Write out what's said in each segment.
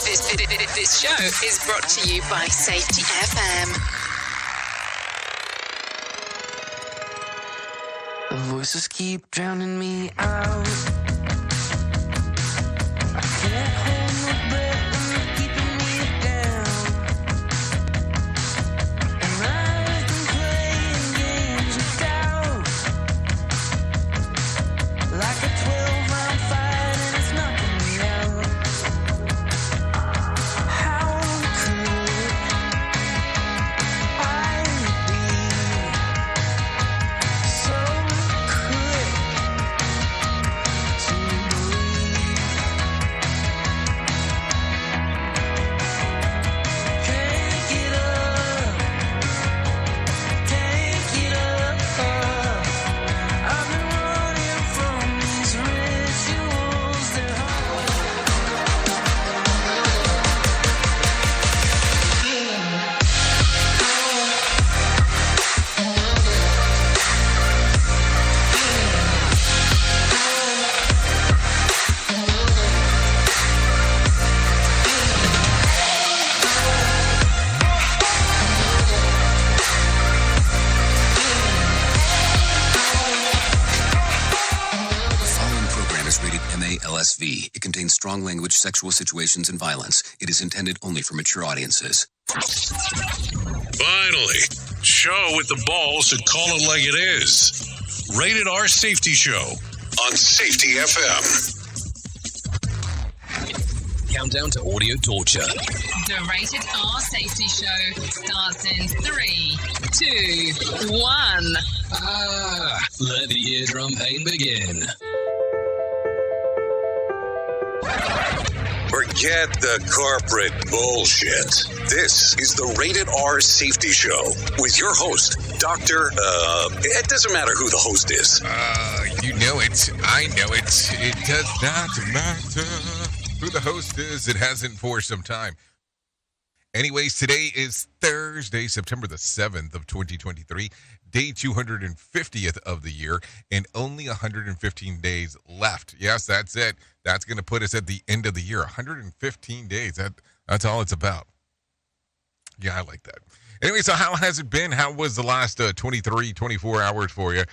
This show is brought to you by Safety FM. The voices keep drowning me out. I can't hold my breath and they're keeping me down. And I've been playing games of doubt, like a 12-round fight and it's knocking me out. How could I be so quick to believe? Can't get up, can't get up. I've been running from these rituals that The following program is rated MA-LSV. It contains strong language, sexual situations, and violence. It is intended only for mature audiences. Finally, show with the balls to call it like it is. Rated R Safety Show on Safety FM. Countdown to audio torture. The Rated R Safety Show starts in 3, 2, 1. Let the eardrum pain begin. Forget the corporate bullshit. This is the Rated R Safety Show with your host, Dr. It doesn't matter who the host is. You know it. I know it. It does not matter who the host is. It hasn't for some time. Anyways, today is Thursday, September the 7th of 2023, day 250th of the year, and only 115 days left. Yes, that's it. That's going to put us at the end of the year. 115 days. That's all it's about. Yeah, I like that. Anyway, so how has it been? How was the last 23, 24 hours for you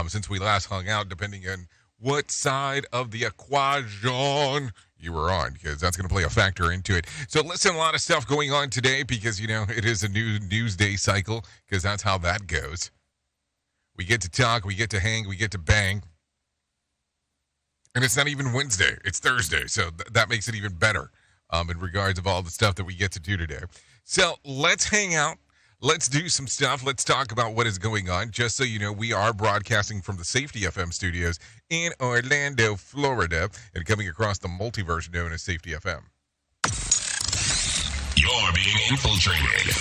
since we last hung out, depending on what side of the equation you were on, because that's going to play a factor into it. So listen, a lot of stuff going on today because, you know, it is a new news day cycle, because that's how that goes. We get to talk, we get to hang, we get to bang. And it's not even Wednesday, it's Thursday, so that makes it even better in regards of all the stuff that we get to do today. So let's hang out. Let's do some stuff. Let's talk about what is going on. Just so you know, we are broadcasting from the Safety FM studios in Orlando, Florida, and coming across the multiverse known as Safety FM. You're being infiltrated.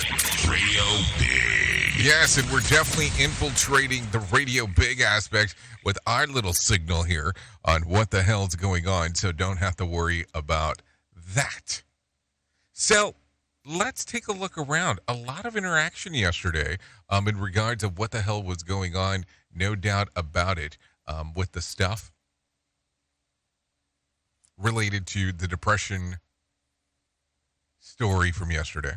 Radio Big. Yes, and we're definitely infiltrating the Radio Big aspect with our little signal here on what the hell's going on, so don't have to worry about that. So let's take a look around. A lot of interaction yesterday in regards of what the hell was going on, no doubt about it, with the stuff related to the depression story from yesterday.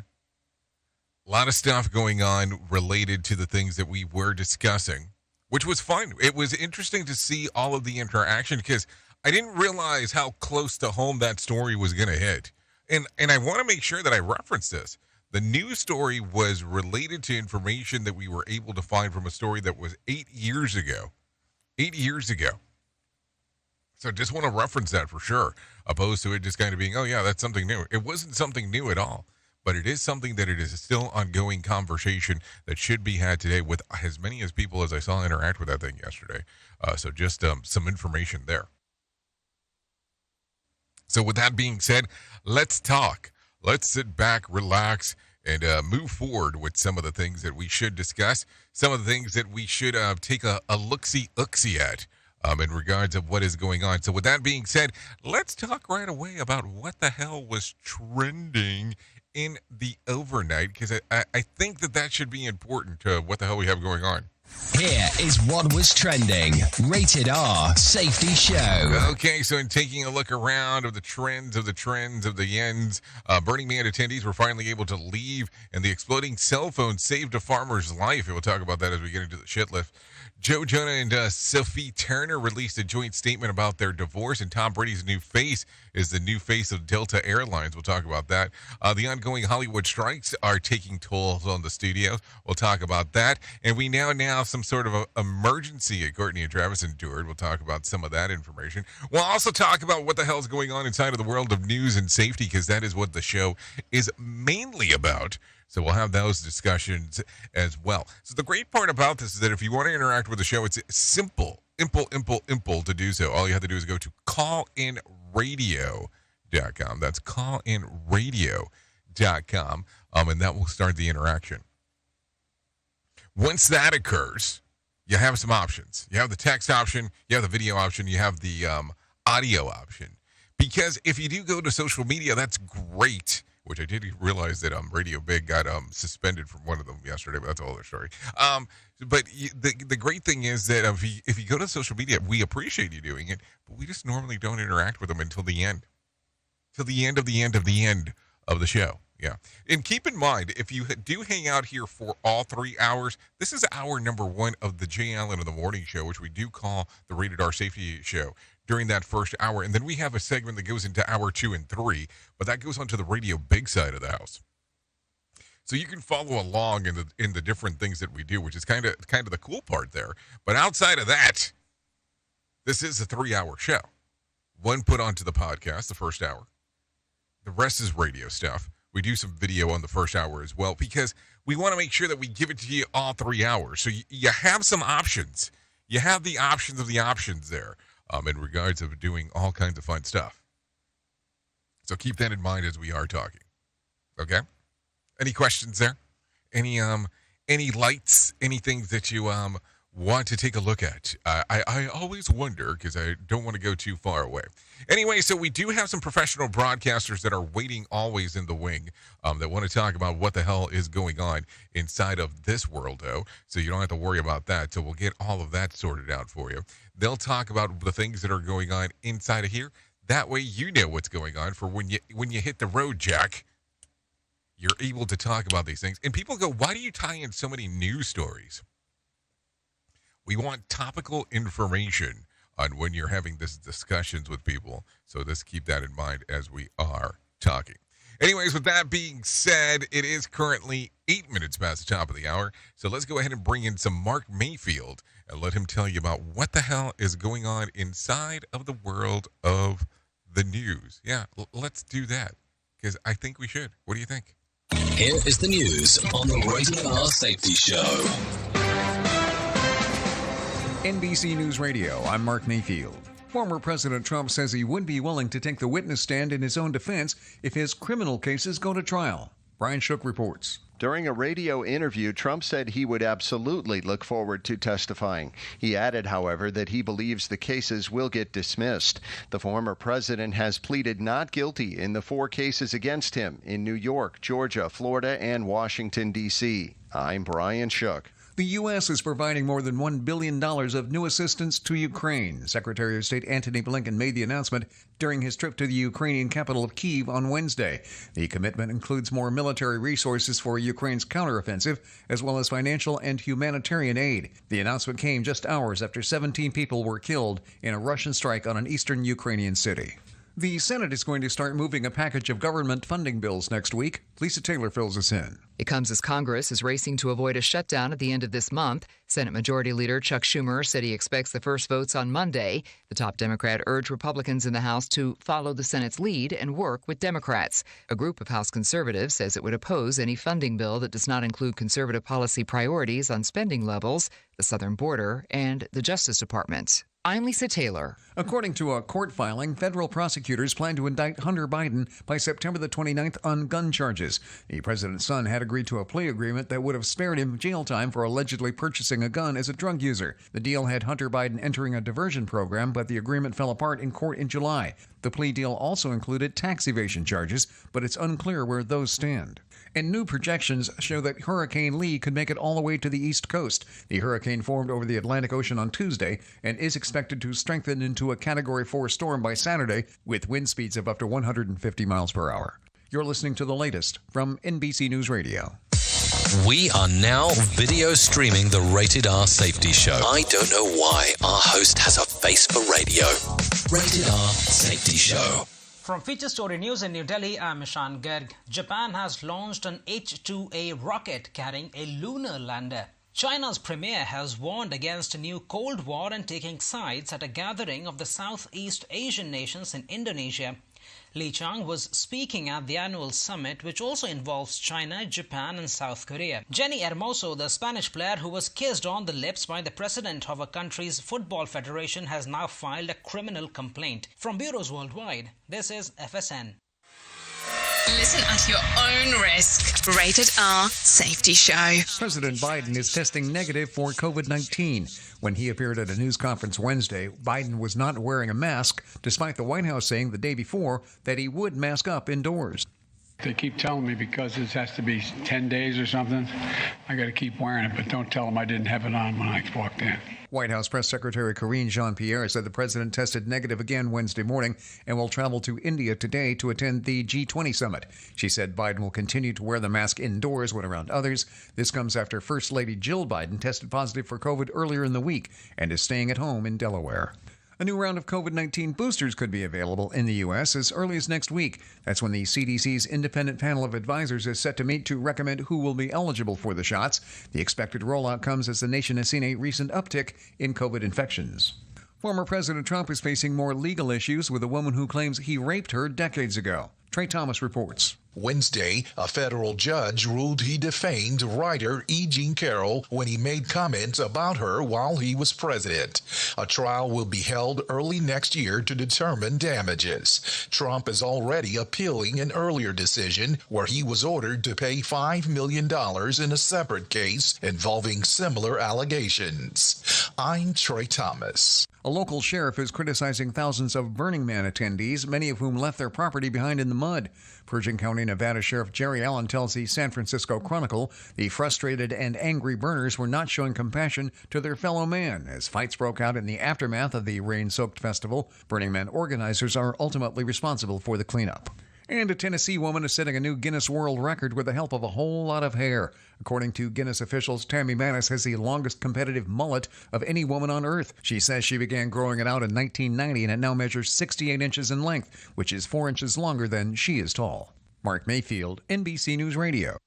A lot of stuff going on related to the things that we were discussing, which was fun. It was interesting to see all of the interaction because I didn't realize how close to home that story was going to hit. And I want to make sure that I reference this. The news story was related to information that we were able to find from a story that was 8 years ago. 8 years ago. So just want to reference that for sure, opposed to it just kind of being, oh yeah, that's something new. It wasn't something new at all, but it is something that it is still ongoing conversation that should be had today with as many as people as I saw interact with that thing yesterday. So just some information there. So with that being said, let's talk. Let's sit back, relax, and move forward with some of the things that we should discuss, some of the things that we should take a look-see-ooksy at in regards of what is going on. So with that being said, let's talk right away about what the hell was trending in the overnight, because I think that should be important to what the hell we have going on. Here is what was trending. Rated R Safety Show. Okay, so in taking a look around of the trends of the ends, Burning Man attendees were finally able to leave, and the exploding cell phone saved a farmer's life. And we'll talk about that as we get into the shit list. Joe Jonah and Sophie Turner released a joint statement about their divorce, and Tom Brady's new face is the new face of Delta Airlines. We'll talk about that. The ongoing Hollywood strikes are taking tolls on the studios. We'll talk about that. And we now have some sort of a emergency at Courtney and Travis endured. We'll talk about some of that information. We'll also talk about what the hell's going on inside of the world of news and safety, because that is what the show is mainly about. So we'll have those discussions as well. So the great part about this is that if you want to interact with the show, it's simple to do so. All you have to do is go to callinradio.com. That's callinradio.com, and that will start the interaction. Once that occurs, you have some options. You have the text option, you have the video option, you have the audio option. Because if you do go to social media, that's great. Which I did realize that Radio Big got suspended from one of them yesterday, but that's a whole other story. But the great thing is that if you go to social media, we appreciate you doing it, but we just normally don't interact with them until the end. Till the end of the end of the end of the show. Yeah. And keep in mind, if you do hang out here for all 3 hours, this is hour number 1 of the Jay Allen in the Morning Show, which we do call the Rated R Safety Show during that first hour. And then we have a segment that goes into hour 2 and 3, but that goes onto the Radio Big side of the house. So you can follow along in the different things that we do, which is kind of the cool part there. But outside of that, this is a 3-hour show. One put onto the podcast, the first hour. The rest is radio stuff. We do some video on the first hour as well, because we want to make sure that we give it to you all 3 hours. So you have some options. You have the options of the options there in regards of doing all kinds of fun stuff. So keep that in mind as we are talking. Okay? Any questions there? Any lights? Any things that you want to take a look at? I always wonder, because I don't want to go too far away. Anyway, so we do have some professional broadcasters that are waiting always in the wing that want to talk about what the hell is going on inside of this world, though. So you don't have to worry about that. So we'll get all of that sorted out for you. They'll talk about the things that are going on inside of here. That way you know what's going on for when you hit the road, Jack. You're able to talk about these things. And people go, why do you tie in so many news stories? We want topical information on when you're having these discussions with people. So let's keep that in mind as we are talking. Anyways, with that being said, it is currently 8 minutes past the top of the hour. So let's go ahead and bring in some Mark Mayfield and let him tell you about what the hell is going on inside of the world of the news. Yeah, let's do that, because I think we should. What do you think? Here is the news on the Rated R Safety Show. NBC News Radio, I'm Mark Mayfield. Former President Trump says he would be willing to take the witness stand in his own defense if his criminal cases go to trial. Brian Shook reports. During a radio interview, Trump said he would absolutely look forward to testifying. He added, however, that he believes the cases will get dismissed. The former president has pleaded not guilty in the 4 cases against him in New York, Georgia, Florida, and Washington, D.C. I'm Brian Shook. The U.S. is providing more than $1 billion of new assistance to Ukraine. Secretary of State Antony Blinken made the announcement during his trip to the Ukrainian capital of Kyiv on Wednesday. The commitment includes more military resources for Ukraine's counteroffensive, as well as financial and humanitarian aid. The announcement came just hours after 17 people were killed in a Russian strike on an eastern Ukrainian city. The Senate is going to start moving a package of government funding bills next week. Lisa Taylor fills us in. It comes as Congress is racing to avoid a shutdown at the end of this month. Senate Majority Leader Chuck Schumer said he expects the first votes on Monday. The top Democrat urged Republicans in the House to follow the Senate's lead and work with Democrats. A group of House conservatives says it would oppose any funding bill that does not include conservative policy priorities on spending levels, the southern border, and the Justice Department. I'm Lisa Taylor. According to a court filing, federal prosecutors plan to indict Hunter Biden by September the 29th on gun charges. The president's son had agreed to a plea agreement that would have spared him jail time for allegedly purchasing a gun as a drug user. The deal had Hunter Biden entering a diversion program, but the agreement fell apart in court in July. The plea deal also included tax evasion charges, but it's unclear where those stand. And new projections show that Hurricane Lee could make it all the way to the East Coast. The hurricane formed over the Atlantic Ocean on Tuesday and is expected to strengthen into a Category 4 storm by Saturday, with wind speeds of up to 150 miles per hour. You're listening to the latest from NBC News Radio. We are now video streaming the Rated R Safety Show. I don't know why our host has a face for radio. Rated R Safety Show. From Feature Story News in New Delhi, I'm Ishan Garg. Japan has launched an H-2A rocket carrying a lunar lander. China's premier has warned against a new Cold War and taking sides at a gathering of the Southeast Asian nations in Indonesia. Li Chang was speaking at the annual summit, which also involves China, Japan and South Korea. Jenny Hermoso, the Spanish player who was kissed on the lips by the president of a country's football federation, has now filed a criminal complaint. From bureaus worldwide, this is FSN. Listen at your own risk. Rated R Safety Show. President Biden is testing negative for COVID-19. When he appeared at a news conference Wednesday, Biden was not wearing a mask, despite the White House saying the day before that he would mask up indoors. They keep telling me because this has to be 10 days or something, I got to keep wearing it, but don't tell them I didn't have it on when I walked in. White House Press Secretary Karine Jean-Pierre said the president tested negative again Wednesday morning and will travel to India today to attend the G20 summit. She said Biden will continue to wear the mask indoors when around others. This comes after First Lady Jill Biden tested positive for COVID earlier in the week and is staying at home in Delaware. A new round of COVID-19 boosters could be available in the U.S. as early as next week. That's when the CDC's independent panel of advisors is set to meet to recommend who will be eligible for the shots. The expected rollout comes as the nation has seen a recent uptick in COVID infections. Former President Trump is facing more legal issues with a woman who claims he raped her decades ago. Trey Thomas reports. Wednesday, a federal judge ruled he defamed writer E. Jean Carroll when he made comments about her while he was president. A trial will be held early next year to determine damages. Trump is already appealing an earlier decision where he was ordered to pay $5 million in a separate case involving similar allegations. I'm Trey Thomas. A local sheriff is criticizing thousands of Burning Man attendees, many of whom left their property behind in the mud. Pershing County, Nevada Sheriff Jerry Allen tells the San Francisco Chronicle the frustrated and angry burners were not showing compassion to their fellow man as fights broke out in the aftermath of the rain-soaked festival. Burning Man organizers are ultimately responsible for the cleanup. And a Tennessee woman is setting a new Guinness World Record with the help of a whole lot of hair. According to Guinness officials, Tammy Manis has the longest competitive mullet of any woman on Earth. She says she began growing it out in 1990 and it now measures 68 inches in length, which is 4 inches longer than she is tall. Mark Mayfield, NBC News Radio.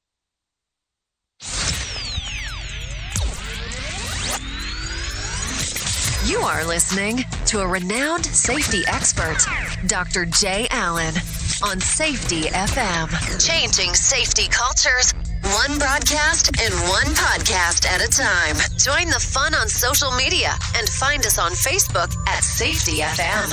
You are listening to a renowned safety expert, Dr. Jay Allen, on Safety FM. Changing safety cultures, one broadcast and one podcast at a time. Join the fun on social media and find us on Facebook at Safety FM.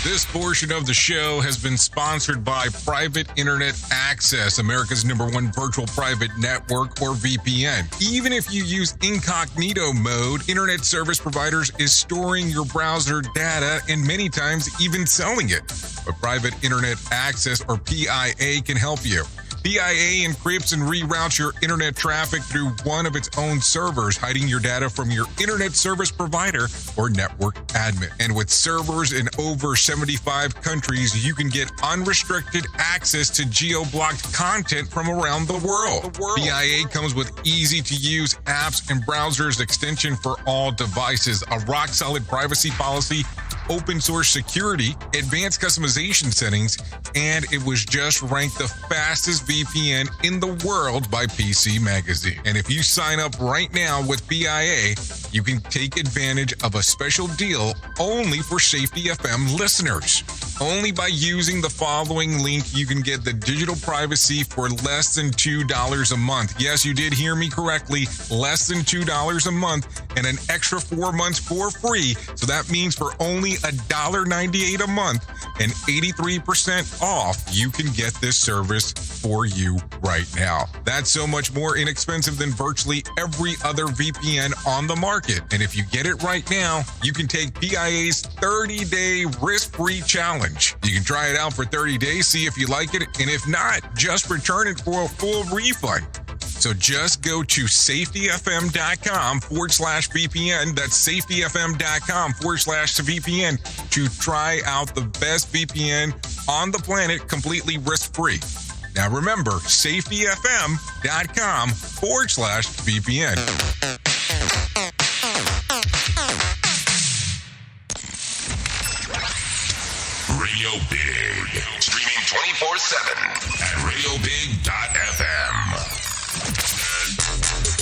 This portion of the show has been sponsored by Private Internet Access, America's #1 virtual private network, or VPN. Even if you use incognito mode, internet service providers is storing your browser data and many times even selling it. But Private Internet Access, or PIA, can help you. PIA encrypts and reroutes your internet traffic through one of its own servers, hiding your data from your internet service provider or network admin. And with servers in over 75 countries, you can get unrestricted access to geo-blocked content from around the world. PIA comes with easy-to-use apps and browsers extension for all devices, a rock-solid privacy policy, open source security, advanced customization settings, and it was just ranked the fastest VPN in the world by PC Magazine. And if you sign up right now with PIA, you can take advantage of a special deal only for Safety FM listeners. Only by using the following link, you can get the digital privacy for less than $2 a month. Yes, you did hear me correctly. Less than $2 a month and an extra 4 months for free. So that means for only $1.98 a month and 83% off, you can get this service for you right now. That's so much more inexpensive than virtually every other VPN on the market. And if you get it right now, you can take PIA's 30-day risk-free challenge. You can try it out for 30 days, see if you like it, and if not, just return it for a full refund. So just go to safetyfm.com/VPN. That's safetyfm.com/VPN to try out the best VPN on the planet completely risk-free. Now remember, safetyfm.com/VPN. Radio Big. Streaming 24/7 at radiobig.fm.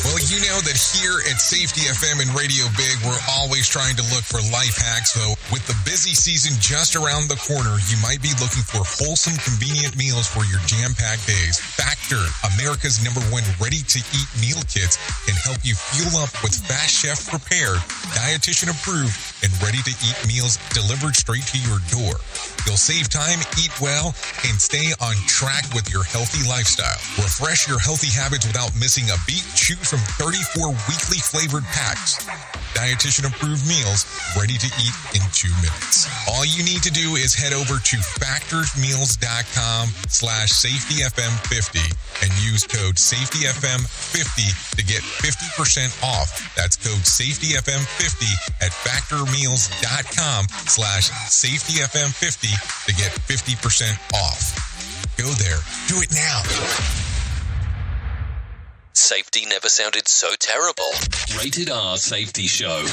Well, you know that here at Safety FM and Radio Big, we're always trying to look for life hacks. So with the busy season just around the corner, you might be looking for wholesome, convenient meals for your jam-packed days. Factor, America's #1 ready-to-eat meal kits, can help you fuel up with fast chef prepared, dietitian approved, and ready-to-eat meals delivered straight to your door. You'll save time, eat well, and stay on track with your healthy lifestyle. Refresh your healthy habits without missing a beat. Choose from 34 weekly flavored packs. Dietitian-approved meals ready to eat in 2 minutes. All you need to do is head over to factorsmeals.com/safetyfm50 and use code safetyfm50 to get 50% off. That's code safetyfm50 at factormeals.com/safetyfm50 to get 50% off. Go there. Do it now. Safety never sounded so terrible. Rated R Safety Show.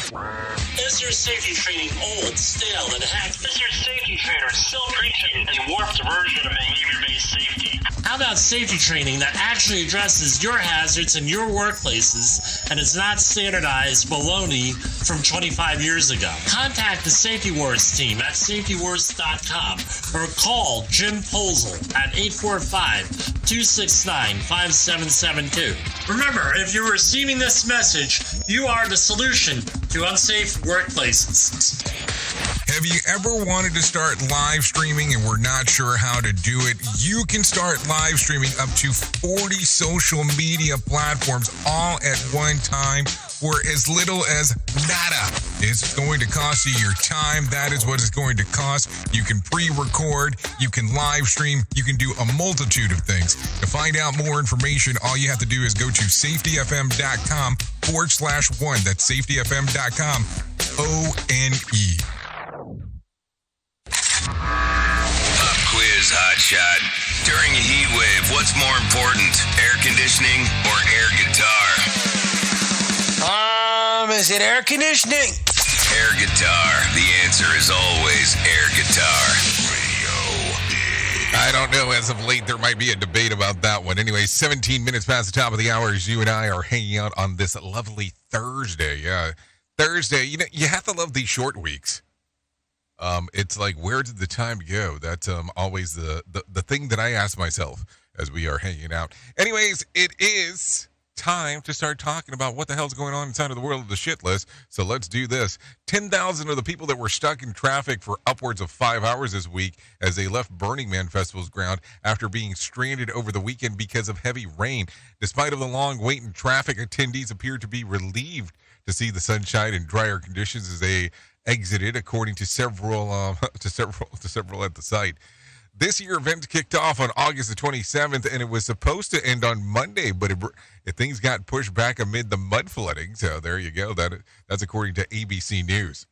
Is your safety training old, stale, and hacked? Is your safety trainer still preaching a warped version of behavior-based safety? How about safety training that actually addresses your hazards in your workplaces and is not standardized baloney from 25 years ago? Contact the Safety Wars team at safetywars.com or call Jim Posel at 845-269-5772. Remember, if you're receiving this message, you are the solution to unsafe workplaces. Have you ever wanted to start live streaming and were not sure how to do it? You can start live streaming up to 40 social media platforms all at one time for as little as nada. It's going to cost you your time. That is what it's going to cost. You can pre-record, you can live stream, you can do a multitude of things. To find out more information, all you have to do is go to safetyfm.com/one. That's safetyfm.com, ONE. Pop quiz, hotshot. During a heat wave, what's more important, air conditioning or air guitar? Is it air conditioning? Air guitar. The answer is always air guitar. I don't know. As of late, there might be a debate about that one. Anyway, 17 minutes past the top of the hour as you and I are hanging out on this lovely Thursday. Yeah, Thursday. You know, you have to love these short weeks. It's like, where did the time go? That's always the thing that I ask myself as we are hanging out. Anyways, it is time to start talking about what the hell's going on inside of the world of the shit list. So let's do this. 10,000 of the people that were stuck in traffic for upwards of 5 hours this week as they left Burning Man Festival's ground after being stranded over the weekend because of heavy rain. Despite of the long wait in traffic, attendees appeared to be relieved to see the sunshine and drier conditions as they exited, according to several at the site. This year event kicked off on August the 27th, and it was supposed to end on Monday, but things got pushed back amid the mud flooding. So there you go. That's according to ABC News.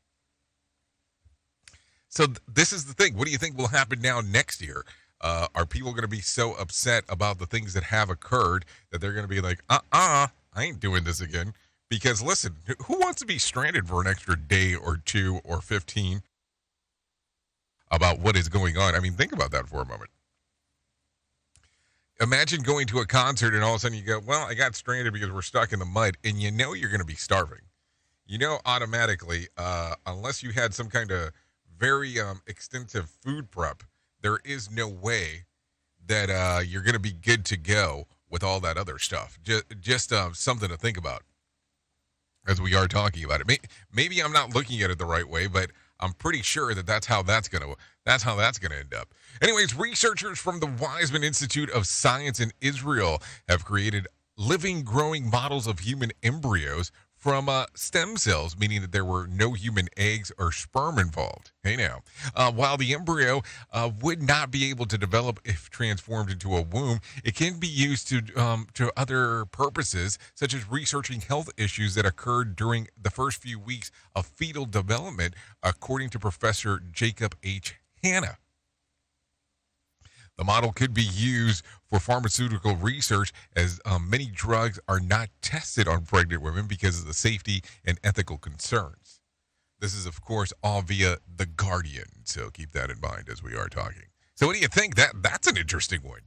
So this is the thing. What do you think will happen now next year? Are people going to be so upset about the things that have occurred that they're going to be like, I ain't doing this again? Because listen, who wants to be stranded for an extra day or 2 or 15 about what is going on? I mean, think about that for a moment. Imagine going to a concert and all of a sudden you go, well, I got stranded because we're stuck in the mud, and you know you're going to be starving. You know automatically, unless you had some kind of very extensive food prep, there is no way that you're going to be good to go with all that other stuff. Just something to think about as we are talking about it. Maybe I'm not looking at it the right way, but I'm pretty sure that that's how that's going to end up. Anyways, researchers from the Weizmann Institute of Science in Israel have created living, growing models of human embryos from stem cells, meaning that there were no human eggs or sperm involved. Hey now, while the embryo would not be able to develop if transformed into a womb, it can be used to other purposes, such as researching health issues that occurred during the first few weeks of fetal development, according to Professor Jacob H. Hanna. The model could be used for pharmaceutical research, as many drugs are not tested on pregnant women because of the safety and ethical concerns. This is, of course, all via The Guardian, so keep that in mind as we are talking. So what do you think? That's an interesting one.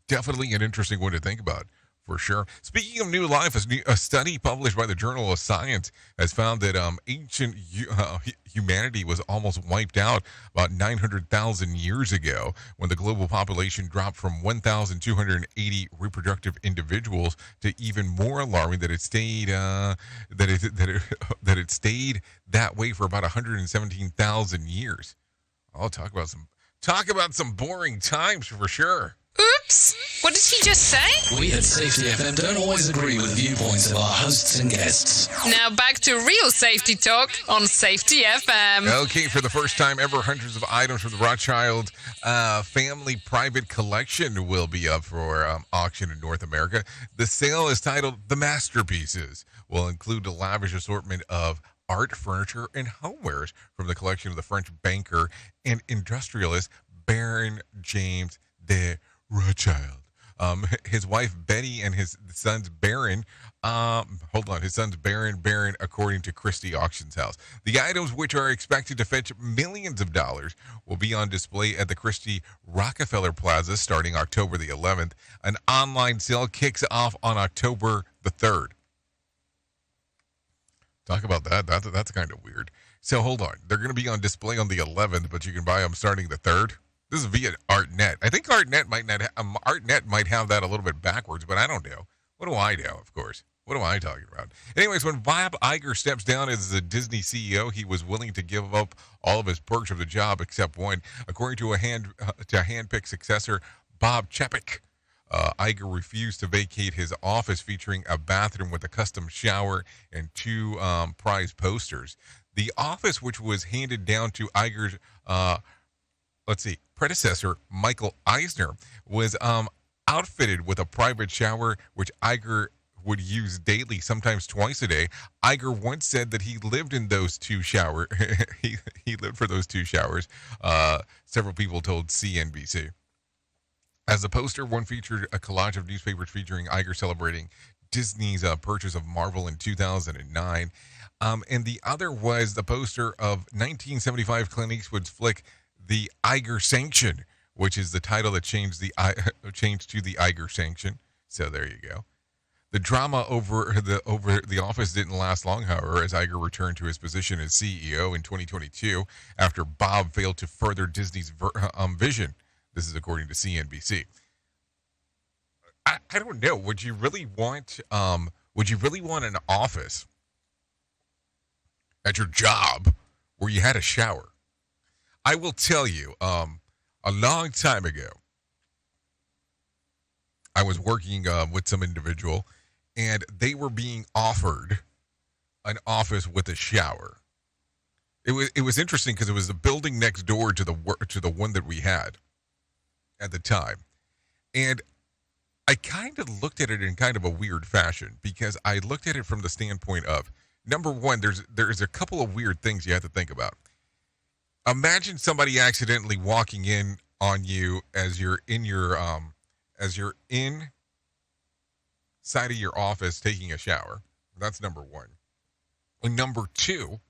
Definitely an interesting one to think about, for sure. Speaking of new life, a study published by the Journal of Science has found that ancient humanity was almost wiped out about 900,000 years ago, when the global population dropped from 1,280 reproductive individuals to even more alarming that it stayed it stayed that way for about 117,000 years. I'll talk about some boring times for sure. Oops! What did he just say? We at Safety FM don't always agree with viewpoints of our hosts and guests. Now back to real safety talk on Safety FM. Okay, for the first time ever, hundreds of items from the Rothschild family private collection will be up for auction in North America. The sale is titled The Masterpieces. Will include a lavish assortment of art, furniture, and homewares from the collection of the French banker and industrialist Baron James de Rothschild. His wife Betty and his sons Baron, Baron, according to Christie Auctions House. The items, which are expected to fetch millions of dollars, will be on display at the Christie Rockefeller Plaza starting October the 11th. An online sale kicks off on October the 3rd. Talk about that. That's kind of weird. So hold on. They're going to be on display on the 11th, but you can buy them starting the 3rd. This is via ArtNet. I think ArtNet might have that a little bit backwards, but I don't know. What do I know, of course? What am I talking about? Anyways, when Bob Iger steps down as the Disney CEO, he was willing to give up all of his perks of the job except one. According to a hand-picked successor, Bob Chapek, Iger refused to vacate his office, featuring a bathroom with a custom shower and 2 prize posters. The office, which was handed down to Iger's predecessor, Michael Eisner, was outfitted with a private shower, which Iger would use daily, sometimes twice a day. Iger once said that he lived in those 2 showers. he lived for those 2 showers. Several people told CNBC. As the poster, one featured a collage of newspapers featuring Iger celebrating Disney's purchase of Marvel in 2009. And the other was the poster of 1975 Clint Eastwood's flick, The Iger Sanction, which is the title that changed to the Iger Sanction. So there you go. The drama over the office didn't last long, however, as Iger returned to his position as CEO in 2022 after Bob failed to further Disney's vision. This is according to CNBC. I don't know. Would you really want an office at your job where you had a shower? I will tell you, a long time ago, I was working with some individual, and they were being offered an office with a shower. It was interesting because it was the building next door to the one that we had at the time, and I kind of looked at it in kind of a weird fashion, because I looked at it from the standpoint of, number one, there's a couple of weird things you have to think about. Imagine somebody accidentally walking in on you as you're inside of your office taking a shower. That's number one. And number two,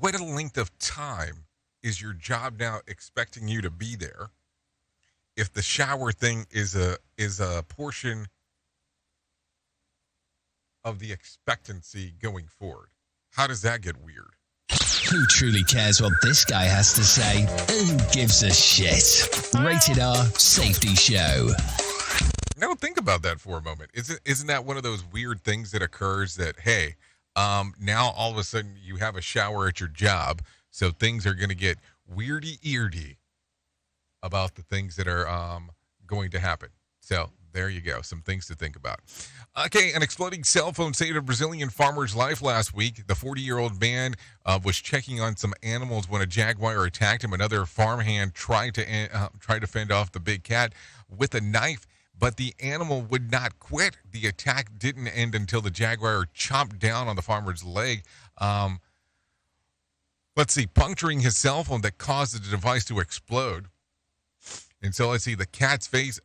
what length of time is your job now expecting you to be there if the shower thing is a portion of the expectancy going forward? How does that get weird? Who truly cares what this guy has to say? Who gives a shit? Rated R Safety Show. Now think about that for a moment. Isn't that one of those weird things that occurs that, hey, now all of a sudden you have a shower at your job, so things are going to get weirdy-eardy about the things that are going to happen. So there you go. Some things to think about. Okay, an exploding cell phone saved a Brazilian farmer's life last week. The 40-year-old man was checking on some animals when a jaguar attacked him. Another farmhand tried to fend off the big cat with a knife, but the animal would not quit. The attack didn't end until the jaguar chomped down on the farmer's leg. Puncturing his cell phone that caused the device to explode. And so let's see, the cat's face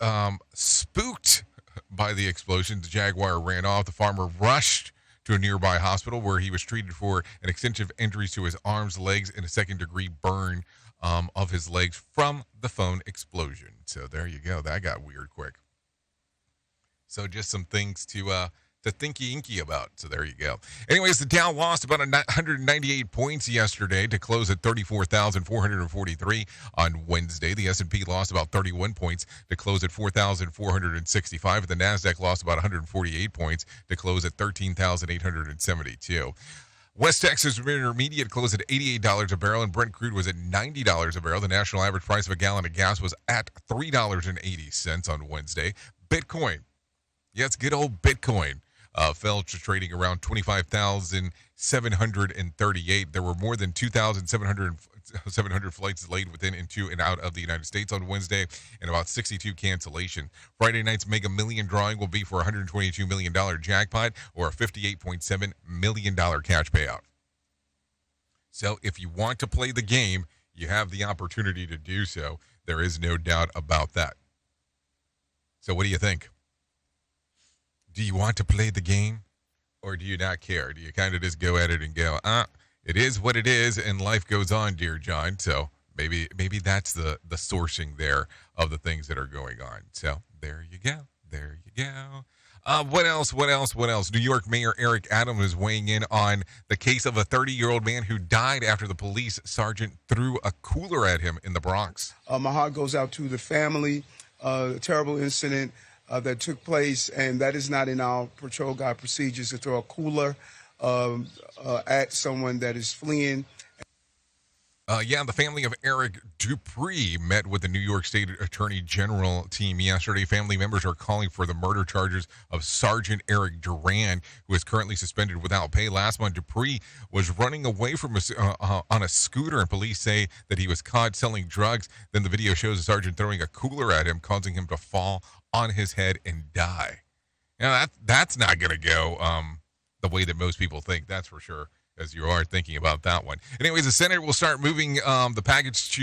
spooked by the explosion. The jaguar ran off. The farmer rushed to a nearby hospital where he was treated for an extensive injuries to his arms, legs, and a second-degree burn of his legs from the phone explosion. So there you go. That got weird quick. So just some things to thinky-inky about. So there you go. Anyways, the Dow lost about 198 points yesterday to close at 34,443 on Wednesday. The S&P lost about 31 points to close at 4,465. The NASDAQ lost about 148 points to close at 13,872. West Texas Intermediate closed at $88 a barrel, and Brent crude was at $90 a barrel. The national average price of a gallon of gas was at $3.80 on Wednesday. Bitcoin. Yes, good old Bitcoin. Fell to trading around 25,738. There were more than 2,700 flights delayed within, into, and out of the United States on Wednesday, and about 62 cancellation. Friday night's Mega Million drawing will be for a $122 million jackpot or a $58.7 million cash payout. So if you want to play the game, you have the opportunity to do so. There is no doubt about that. So what do you think? Do you want to play the game, or do you not care? Do you kind of just go at it and go, it is what it is, and life goes on, dear John? So maybe that's the sourcing there of the things that are going on. So there you go. There you go. What else? New York Mayor Eric Adams is weighing in on the case of a 30-year-old man who died after the police sergeant threw a cooler at him in the Bronx. My heart goes out to the family. A terrible incident that took place, and that is not in our patrol guide procedures to throw a cooler at someone that is fleeing. The family of Eric Dupree met with the New York State Attorney General team yesterday. Family members are calling for the murder charges of Sergeant Eric Duran, who is currently suspended without pay. Last month, Dupree was running away from on a scooter, and police say that he was caught selling drugs. Then the video shows the sergeant throwing a cooler at him, causing him to fall on his head and die. Now, that's not going to go the way that most people think, that's for sure, as you are thinking about that one. Anyways, the Senate will start moving the package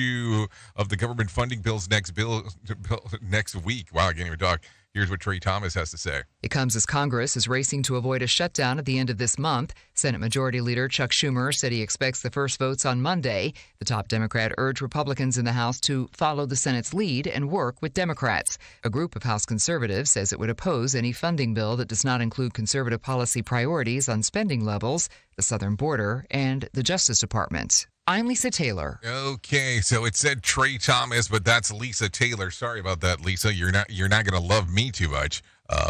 of the government funding bills next week. Wow, I can't even talk. Here's what Trey Thomas has to say. It comes as Congress is racing to avoid a shutdown at the end of this month. Senate Majority Leader Chuck Schumer said he expects the first votes on Monday. The top Democrat urged Republicans in the House to follow the Senate's lead and work with Democrats. A group of House conservatives says it would oppose any funding bill that does not include conservative policy priorities on spending levels, the southern border, and the Justice Department. I'm Lisa Taylor. Okay, so it said Trey Thomas, but that's Lisa Taylor. Sorry about that, Lisa. You're not going to love me too much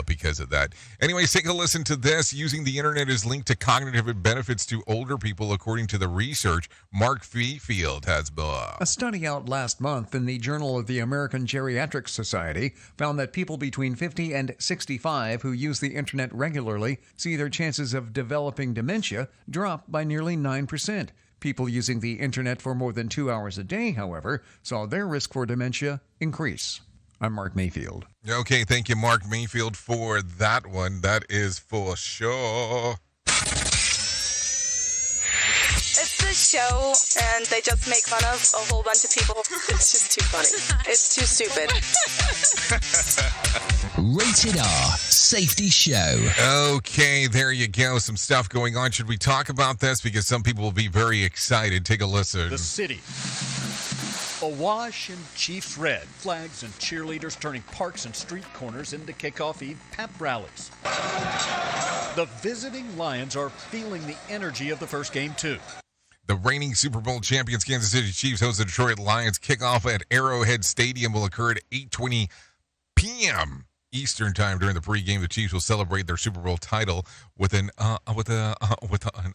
because of that. Anyways, take a listen to this. Using the internet is linked to cognitive benefits to older people, according to the research. Mark Field has more. A study out last month in the Journal of the American Geriatric Society found that people between 50 and 65 who use the internet regularly see their chances of developing dementia drop by nearly 9%. People using the internet for more than 2 hours a day, however, saw their risk for dementia increase. I'm Mark Mayfield. Okay, thank you, Mark Mayfield, for that one. That is for sure. It's a show, and they just make fun of a whole bunch of people. It's just too funny. It's too stupid. Rated R Safety Show. Okay, there you go. Some stuff going on. Should we talk about this? Because some people will be very excited. Take a listen. The city. Awash in Chiefs red. Flags and cheerleaders turning parks and street corners into kickoff Eve pep rallies. The visiting Lions are feeling the energy of the first game, too. The reigning Super Bowl champions Kansas City Chiefs host the Detroit Lions. Kickoff at Arrowhead Stadium will occur at 8:20 p.m. Eastern Time. During the pregame, the Chiefs will celebrate their Super Bowl title with an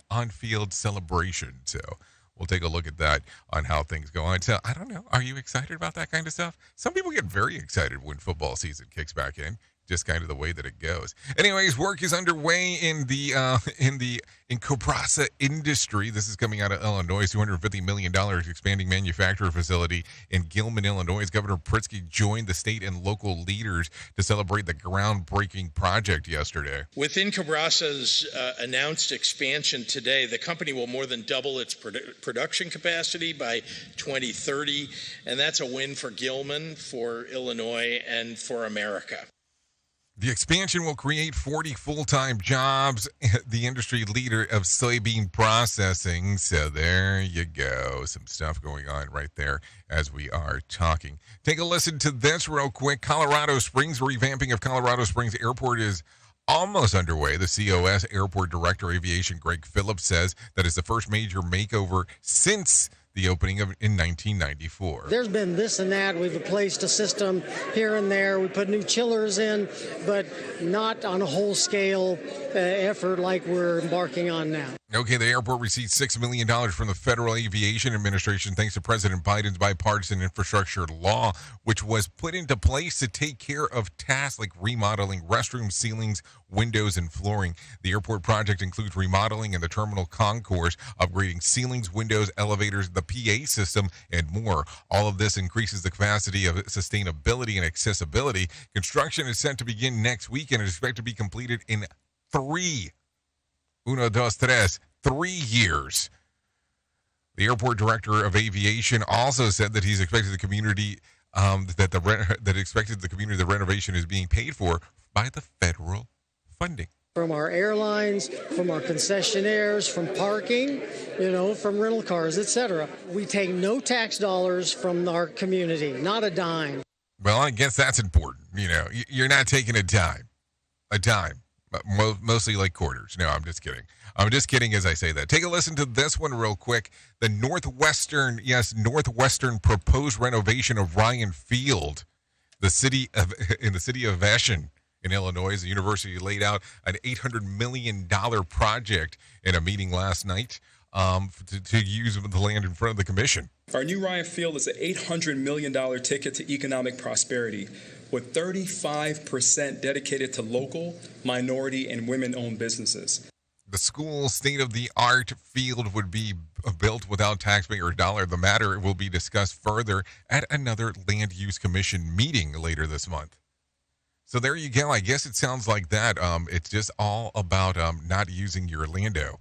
on-field celebration. So we'll take a look at that on how things go on. So I don't know. Are you excited about that kind of stuff? Some people get very excited when football season kicks back in. Just kind of the way that it goes. Anyways, work is underway in Cobrasa industry. This is coming out of Illinois. $250 million expanding manufacturer facility in Gilman, Illinois. Governor Pritzker joined the state and local leaders to celebrate the groundbreaking project yesterday. Within Cobrasa's announced expansion today, the company will more than double its production capacity by 2030, and that's a win for Gilman, for Illinois, and for America. The expansion will create 40 full-time jobs, the industry leader of soybean processing. So there you go. Some stuff going on right there as we are talking. Take a listen to this real quick. Colorado Springs revamping of Colorado Springs Airport is almost underway. The COS Airport Director Aviation Greg Phillips says that it's the first major makeover since the opening in 1994. There's been this and that. We've replaced a system here and there. We put new chillers in, but not on a whole-scale effort like we're embarking on now. Okay, the airport received $6 million from the Federal Aviation Administration thanks to President Biden's bipartisan infrastructure law, which was put into place to take care of tasks like remodeling restroom ceilings, windows, and flooring. The airport project includes remodeling in the terminal concourse, upgrading ceilings, windows, elevators, the PA system, and more. All of this increases the capacity of sustainability and accessibility. Construction is set to begin next week and is expected to be completed in 3 years. The airport director of aviation also said that he's expected the community the renovation is being paid for by the federal funding. From our airlines, from our concessionaires, from parking, from rental cars, etc. We take no tax dollars from our community, not a dime. Well, I guess that's important. You're not taking a dime, mostly like quarters. No, I'm just kidding. I'm just kidding as I say that. Take a listen to this one real quick. The Northwestern proposed renovation of Ryan Field, in the city of Vashon in Illinois. The university laid out an $800 million project in a meeting last night to use the land in front of the commission. Our new Ryan Field is an $800 million ticket to economic prosperity, with 35% dedicated to local, minority, and women-owned businesses. The school's state-of-the-art field would be built without taxpayer dollar. The matter will be discussed further at another Land Use Commission meeting later this month. So there you go. I guess it sounds like that. It's just all about not using your lando.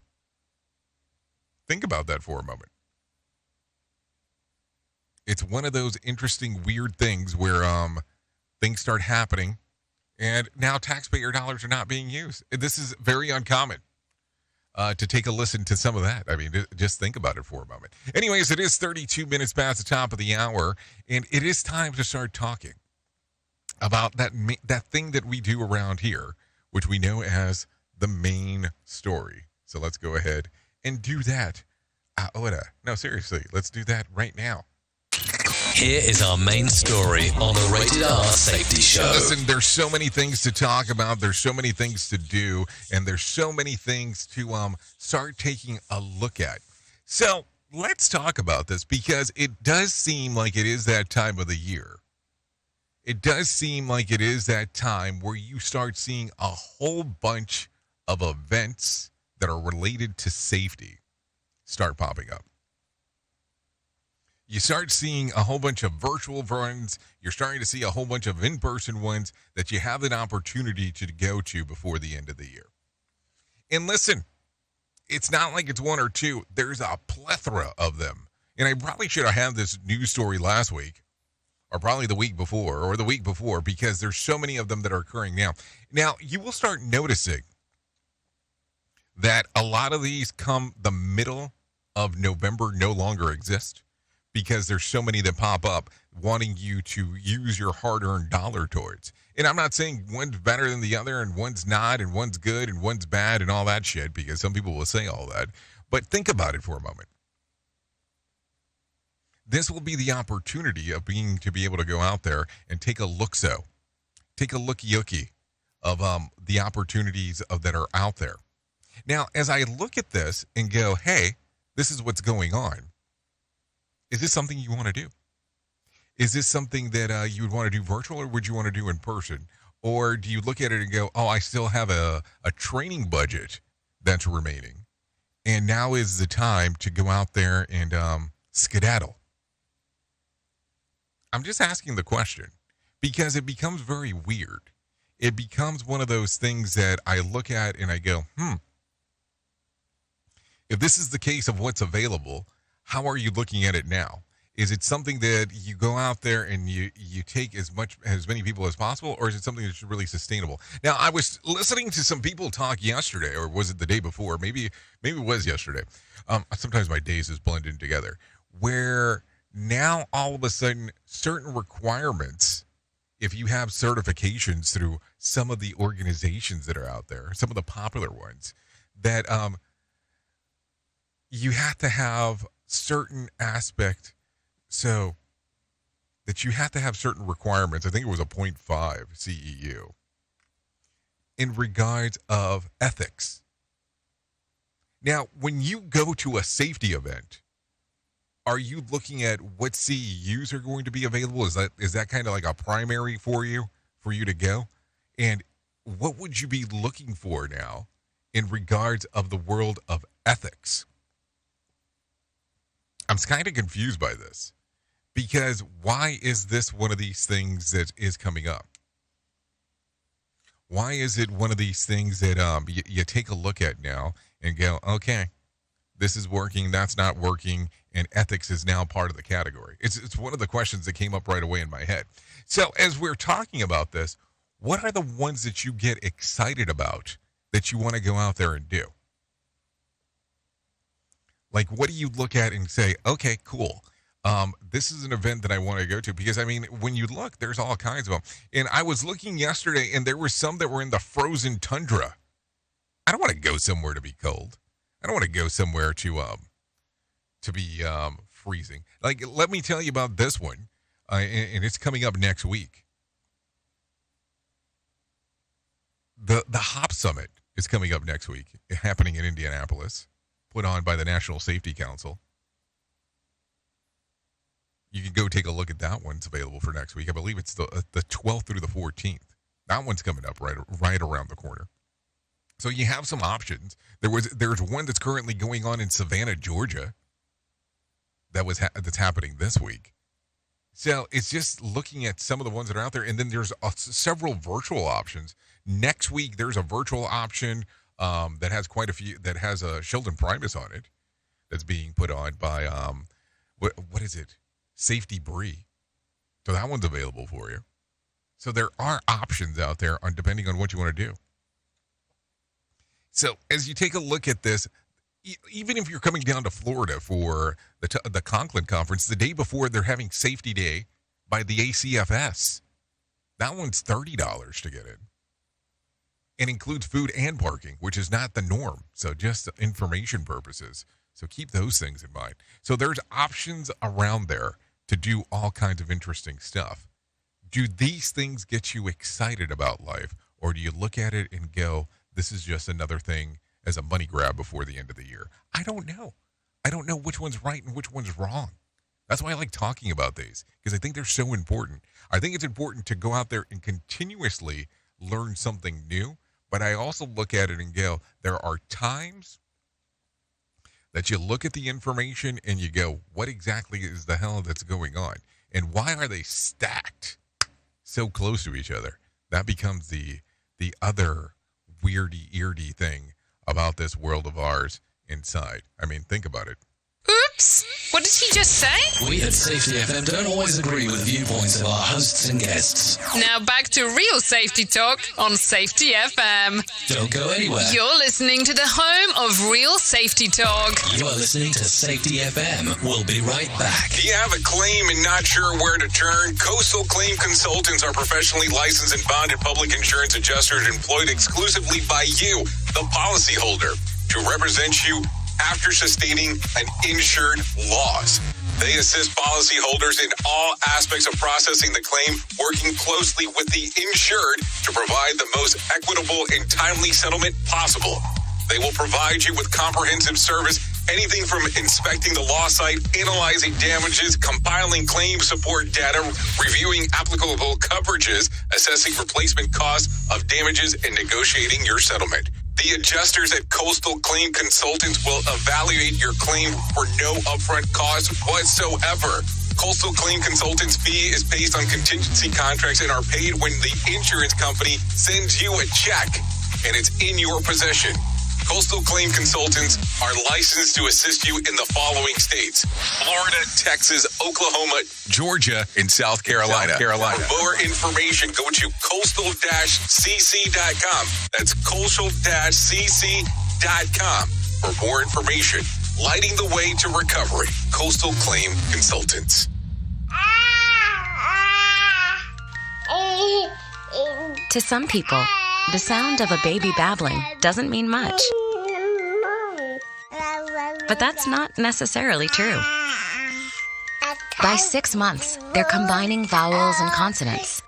Think about that for a moment. It's one of those interesting, weird things where things start happening, and now taxpayer dollars are not being used. This is very uncommon. To take a listen to some of that. I mean, just think about it for a moment. Anyways, it is 32 minutes past the top of the hour, and it is time to start talking about that thing that we do around here, which we know as the main story. So let's go ahead and do that. No, seriously, let's do that right now. Here is our main story on the Rated R Safety Show. Listen, there's so many things to talk about. There's so many things to do, and there's so many things to start taking a look at. So let's talk about this because it does seem like it is that time of the year. It does seem like it is that time where you start seeing a whole bunch of events that are related to safety start popping up. You start seeing a whole bunch of virtual ones. You're starting to see a whole bunch of in-person ones that you have an opportunity to go to before the end of the year. And listen, it's not like it's one or two. There's a plethora of them. And I probably should have had this news story last week, or probably the week before, because there's so many of them that are occurring now. Now, you will start noticing that a lot of these come the middle of November no longer exist. because there's so many that pop up wanting you to use your hard-earned dollar towards. And I'm not saying one's better than the other and one's not and one's good and one's bad and all that shit, because some people will say all that. But think about it for a moment. This will be the opportunity of to be able to go out there and take a look-yooky of the opportunities that are out there. Now, as I look at this and go, hey, this is what's going on, is this something you want to do? Is this something that you would want to do virtual, or would you want to do in person? Or do you look at it and go, oh, I still have a training budget that's remaining, and now is the time to go out there and skedaddle? I'm just asking the question because it becomes very weird. It becomes one of those things that I look at and I go, if this is the case of what's available, how are you looking at it now? Is it something that you go out there and you take as many people as possible, or is it something that's really sustainable? Now, I was listening to some people talk yesterday, or was it the day before? Maybe it was yesterday. Sometimes my days is blended together, where now all of a sudden certain requirements, if you have certifications through some of the organizations that are out there, some of the popular ones, that you have to have certain aspect, so that you have to have certain requirements. I think it was a 0.5 CEU in regards of ethics. Now, when you go to a safety event, are you looking at what CEUs are going to be available? Is that kind of like a primary for you to go? And what would you be looking for now in regards of the world of ethics? I'm kind of confused by this, because why is this one of these things that is coming up? Why is it one of these things that you take a look at now and go, okay, this is working, that's not working, and ethics is now part of the category? It's one of the questions that came up right away in my head. So as we're talking about this, what are the ones that you get excited about that you want to go out there and do? Like, what do you look at and say, okay, cool, this is an event that I want to go to? Because, I mean, when you look, there's all kinds of them. And I was looking yesterday, and there were some that were in the frozen tundra. I don't want to go somewhere to be cold. I don't want to go somewhere to be freezing. Like, let me tell you about this one, and it's coming up next week. The Hop Summit is coming up next week, happening in Indianapolis, put on by the National Safety Council. You can go take a look at that one. It's available for next week. I believe it's the 12th through the 14th. That one's coming up right around the corner. So you have some options. There's one that's currently going on in Savannah, Georgia. That's happening this week. So it's just looking at some of the ones that are out there, and then there's several virtual options. Next week there's a virtual option that has quite a few, that has a Sheldon Primus on it, that's being put on by what is it? Safety Bree. So that one's available for you. So there are options out there depending on what you want to do. So as you take a look at this, even if you're coming down to Florida for the Conklin Conference, the day before they're having Safety Day by the ACFS. That one's $30 to get in. It includes food and parking, which is not the norm. So just information purposes. So keep those things in mind. So there's options around there to do all kinds of interesting stuff. Do these things get you excited about life? Or do you look at it and go, this is just another thing as a money grab before the end of the year? I don't know. I don't know which one's right and which one's wrong. That's why I like talking about these, because I think they're so important. I think it's important to go out there and continuously learn something new, but I also look at it and go, there are times that you look at the information and you go, what exactly is the hell that's going on? And why are they stacked so close to each other? That becomes the other weirdy thing about this world of ours inside. I mean, think about it. Oops! What did he just say? We at Safety FM don't always agree with viewpoints of our hosts and guests. Now back to real safety talk on Safety FM. Don't go anywhere. You're listening to the home of real safety talk. You are listening to Safety FM. We'll be right back. Do you have a claim and not sure where to turn? Coastal Claim Consultants are professionally licensed and bonded public insurance adjusters employed exclusively by you, the policyholder, to represent you after sustaining an insured loss. They assist policyholders in all aspects of processing the claim, working closely with the insured to provide the most equitable and timely settlement possible. They will provide you with comprehensive service, anything from inspecting the loss site, analyzing damages, compiling claim support data, reviewing applicable coverages, assessing replacement costs of damages, and negotiating your settlement. The adjusters at Coastal Claim Consultants will evaluate your claim for no upfront cost whatsoever. Coastal Claim Consultants' fee is based on contingency contracts and are paid when the insurance company sends you a check and it's in your possession. Coastal Claim Consultants are licensed to assist you in the following states: Florida, Texas, Oklahoma, Georgia, and South Carolina. For more information, go to coastal-cc.com. That's coastal-cc.com. For more information, lighting the way to recovery. Coastal Claim Consultants. To some people, the sound of a baby babbling doesn't mean much. But that's not necessarily true. By 6 months, they're combining vowels and consonants.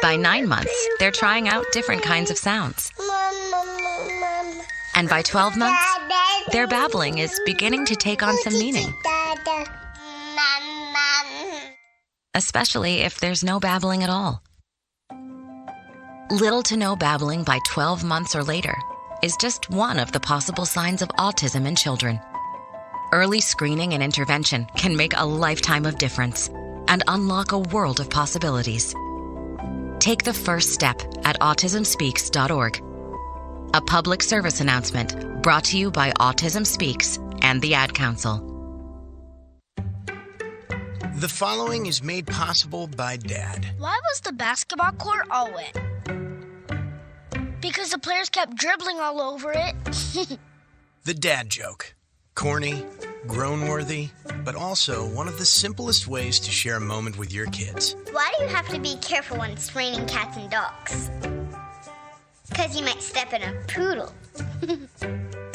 By 9 months, they're trying out different kinds of sounds. And by 12 months, their babbling is beginning to take on some meaning. Especially if there's no babbling at all. Little to no babbling by 12 months or later is just one of the possible signs of autism in children. Early screening and intervention can make a lifetime of difference and unlock a world of possibilities. Take the first step at autismspeaks.org. A public service announcement brought to you by Autism Speaks and the Ad Council. The following is made possible by Dad. Why was the basketball court all wet? Because the players kept dribbling all over it. The dad joke. Corny, groan-worthy, but also one of the simplest ways to share a moment with your kids. Why do you have to be careful when it's raining cats and dogs? Because you might step in a poodle.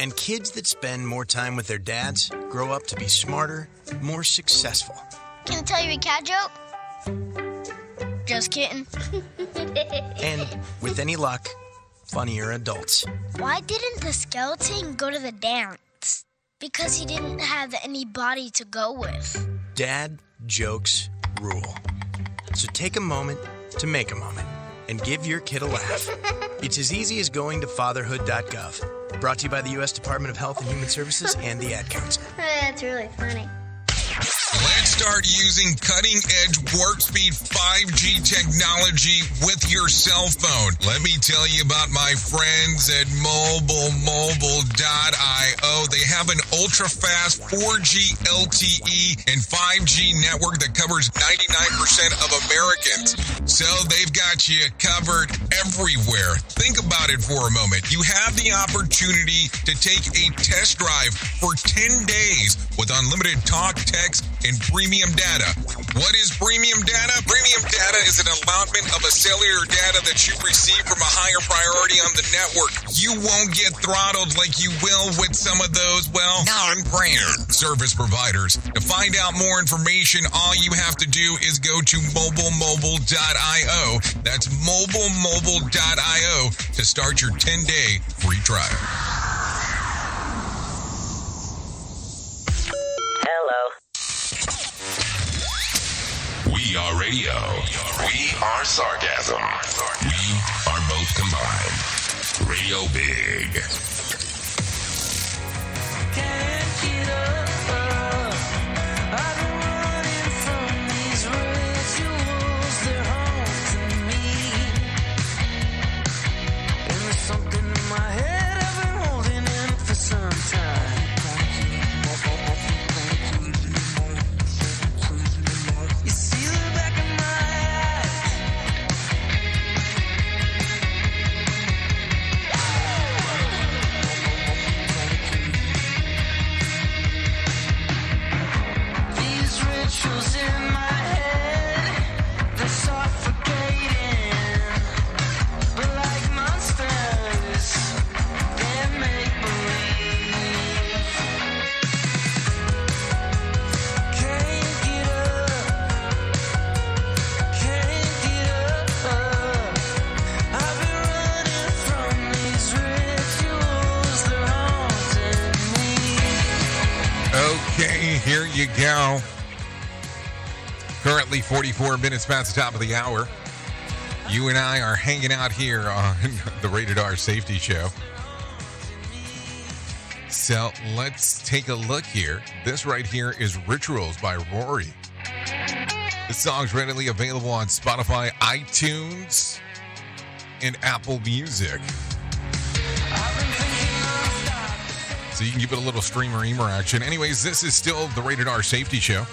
And kids that spend more time with their dads grow up to be smarter, more successful. Can I tell you a cat joke? Just kidding. And with any luck, funnier adults. Why didn't the skeleton go to the dance? Because he didn't have any body to go with. Dad jokes rule. So take a moment to make a moment and give your kid a laugh. It's as easy as going to fatherhood.gov. Brought to you by the U.S. Department of Health and Human Services and the Ad Council. That's really funny. Let's start using cutting-edge warp speed 5G technology with your cell phone. Let me tell you about my friends at mobilemobile.io. They have an ultra-fast 4G LTE and 5G network that covers 99% of Americans. So they've got you covered everywhere. Think about it for a moment. You have the opportunity to take a test drive for 10 days with unlimited talk, text, and premium data. What is premium data? Premium data is an allotment of a cellular data that you receive from a higher priority on the network. You won't get throttled like you will with some of those, well, non-brand service providers. To find out more information, all you have to do is go to mobilemobile.io. That's mobilemobile.io to start your 10-day free trial. We are radio. We are sarcasm. We are both combined. Radio Big. Can't get up. I've been running from these rituals. They're haunting me. And there's something in my head I've been holding in for some time. here you go. Currently 44 minutes past the top of the hour. You and I are hanging out here on the Rated R Safety Show. So let's take a look here. This right here is Rituals by Rory. This song's readily available on Spotify, iTunes, and Apple Music. So you can give it a little streamer-eamer action. Anyways, this is still the Rated R Safety Show.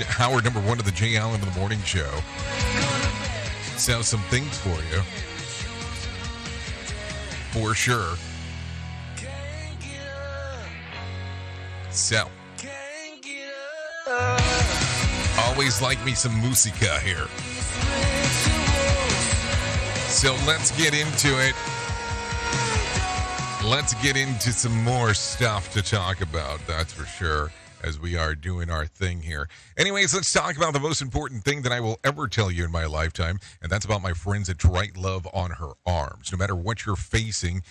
Howard number 1 of the J. Allen in the Morning Show. So some things for you. For sure. So. Always like me some musica here. So let's get into it. Let's get into some more stuff to talk about, that's for sure, as we are doing our thing here. Anyways, let's talk about the most important thing that I will ever tell you in my lifetime, and that's about my friends at Right Love on Her Arms. No matter what you're facing,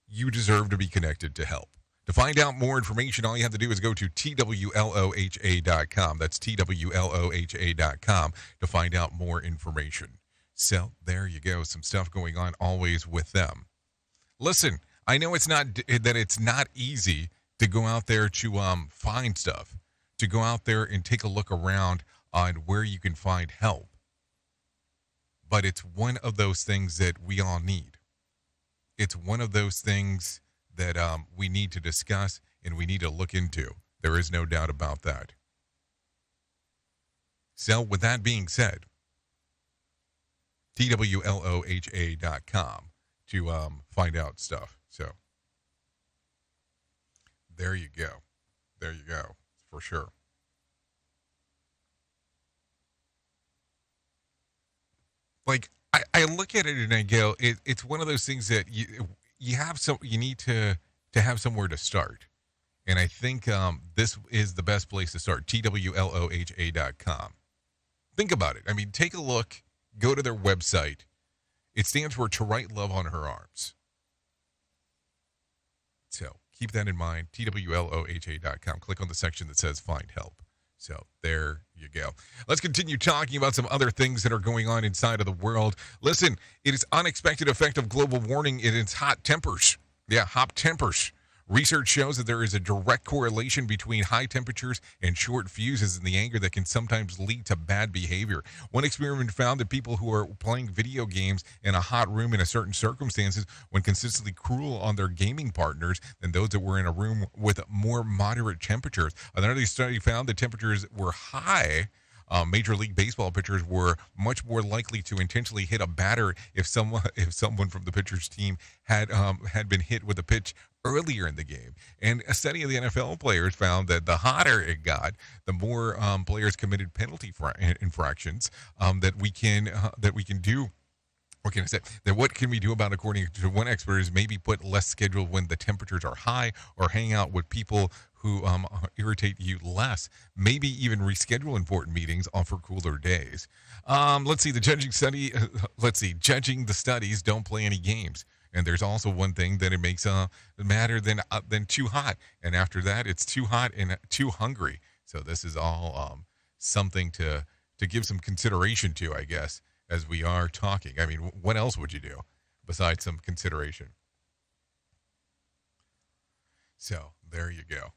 you deserve to be connected to help. To find out more information, all you have to do is go to twloha.com. That's twloha.com to find out more information. So there you go. Some stuff going on always with them. Listen, I know it's not easy to go out there to find stuff, to go out there and take a look around on where you can find help. But it's one of those things that we all need. It's one of those things that we need to discuss and we need to look into. There is no doubt about that. So with that being said, twloha.com to find out stuff. So there you go. There you go, for sure. Like, I look at it and I go, it's one of those things that you need to have somewhere to start. And I think this is the best place to start, twloha.com. Think about it. I mean, take a look, go to their website. It stands for To Right Love on Her Arms. So keep that in mind, twloha.com. Click on the section that says Find Help. So there you go. Let's continue talking about some other things that are going on inside of the world. Listen, it is unexpected effect of global warming. It is hot tempers. Yeah, hot tempers. Research shows that there is a direct correlation between high temperatures and short fuses in the anger that can sometimes lead to bad behavior. One experiment found that people who are playing video games in a hot room in a certain circumstances when consistently cruel on their gaming partners than those that were in a room with more moderate temperatures. Another study found that temperatures were high. Major League Baseball pitchers were much more likely to intentionally hit a batter if someone from the pitcher's team had been hit with a pitch earlier in the game. And a study of the NFL players found that the hotter it got, the more players committed penalty infractions that we can do. What can I say? That what can we do about, according to one expert, is maybe put less schedule when the temperatures are high, or hang out with people who irritate you less. Maybe even reschedule important meetings for cooler days. Let's see. Judging the studies. Don't play any games. And there's also one thing that it makes matter than too hot. And after that, it's too hot and too hungry. So this is all something to give some consideration to, I guess, as we are talking. I mean, what else would you do besides some consideration? So there you go.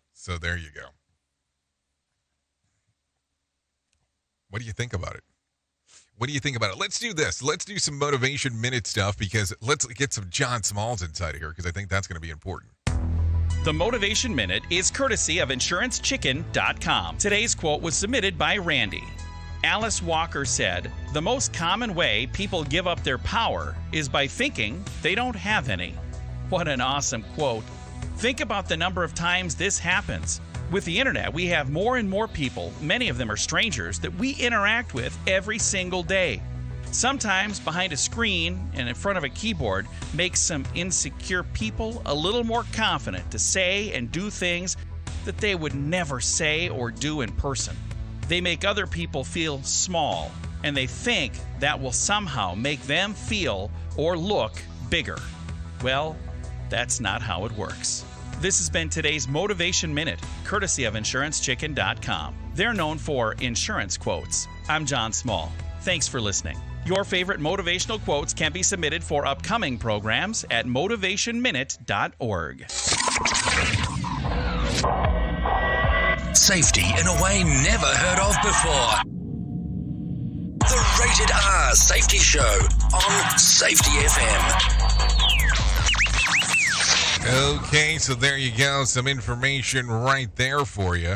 What do you think about it? Let's do this. Let's do some Motivation Minute stuff, because let's get some John Smalls inside of here, because I think that's going to be important. The Motivation Minute is courtesy of InsuranceChicken.com. Today's quote was submitted by Randy. Alice Walker said, "The most common way people give up their power is by thinking they don't have any." What an awesome quote. Think about the number of times this happens. With the internet, we have more and more people, many of them are strangers, that we interact with every single day. Sometimes behind a screen and in front of a keyboard makes some insecure people a little more confident to say and do things that they would never say or do in person. They make other people feel small, and they think that will somehow make them feel or look bigger. Well, that's not how it works. This has been today's Motivation Minute, courtesy of InsuranceChicken.com. They're known for insurance quotes. I'm John Small. Thanks for listening. Your favorite motivational quotes can be submitted for upcoming programs at motivationminute.org. Safety in a way never heard of before. The Rated R Safety Show on Safety FM. Okay, so there you go. Some information right there for you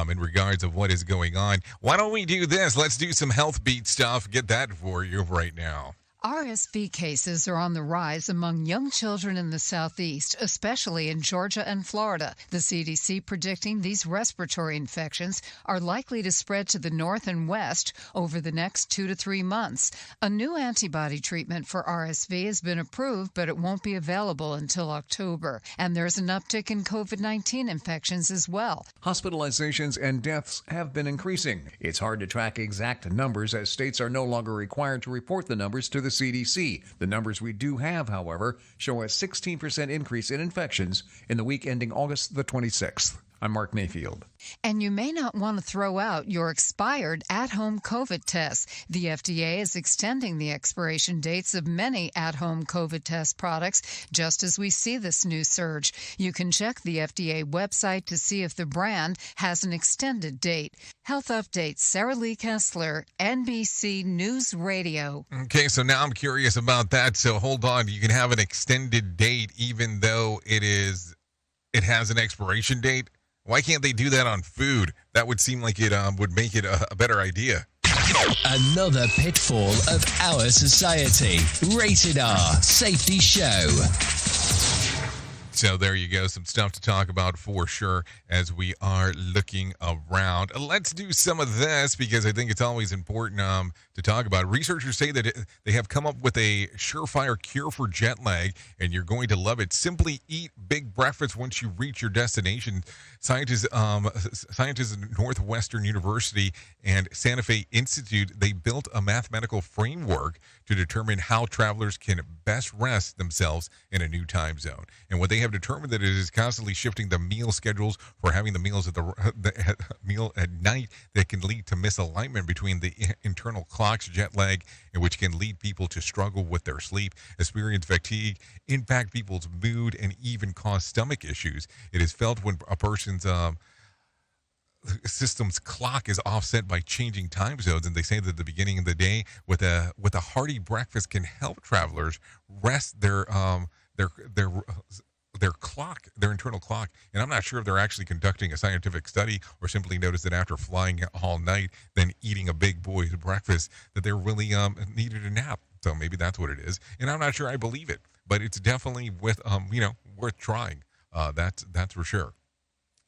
in regards of what is going on. Why don't we do this? Let's do some health beat stuff. Get that for you right now. RSV cases are on the rise among young children in the Southeast, especially in Georgia and Florida. The CDC predicting these respiratory infections are likely to spread to the north and west over the next 2 to 3 months. A new antibody treatment for RSV has been approved, but it won't be available until October. And there's an uptick in COVID-19 infections as well. Hospitalizations and deaths have been increasing. It's hard to track exact numbers as states are no longer required to report the numbers to the CDC. The numbers we do have, however, show a 16% increase in infections in the week ending August the 26th. I'm Mark Mayfield. And you may not want to throw out your expired at-home COVID tests. The FDA is extending the expiration dates of many at-home COVID test products just as we see this new surge. You can check the FDA website to see if the brand has an extended date. Health updates, Sarah Lee Kessler, NBC News Radio. Okay, so now I'm curious about that. So hold on. You can have an extended date even though it has an expiration date. Why can't they do that on food? That would seem like it would make it a better idea. Another pitfall of our society. Rated R Safety Show. So there you go. Some stuff to talk about for sure as we are looking around. Let's do some of this because I think it's always important to talk about. Researchers say that they have come up with a surefire cure for jet lag, and you're going to love it. Simply eat big breakfast once you reach your destination. Scientists at Northwestern University and Santa Fe Institute, they built a mathematical framework to determine how travelers can best rest themselves in a new time zone. And what they have determined that it is constantly shifting the meal schedules for having the meals at the meal at night that can lead to misalignment between the internal clocks, jet lag, and which can lead people to struggle with their sleep, experience fatigue, impact people's mood, and even cause stomach issues. It is felt when a person's system's clock is offset by changing time zones, and they say that at the beginning of the day with a hearty breakfast can help travelers rest their clock, their internal clock. And I'm not sure if they're actually conducting a scientific study or simply noticed that after flying all night, then eating a big boy's breakfast, that they really needed a nap. So maybe that's what it is. And I'm not sure I believe it, but it's definitely worth trying. That's for sure.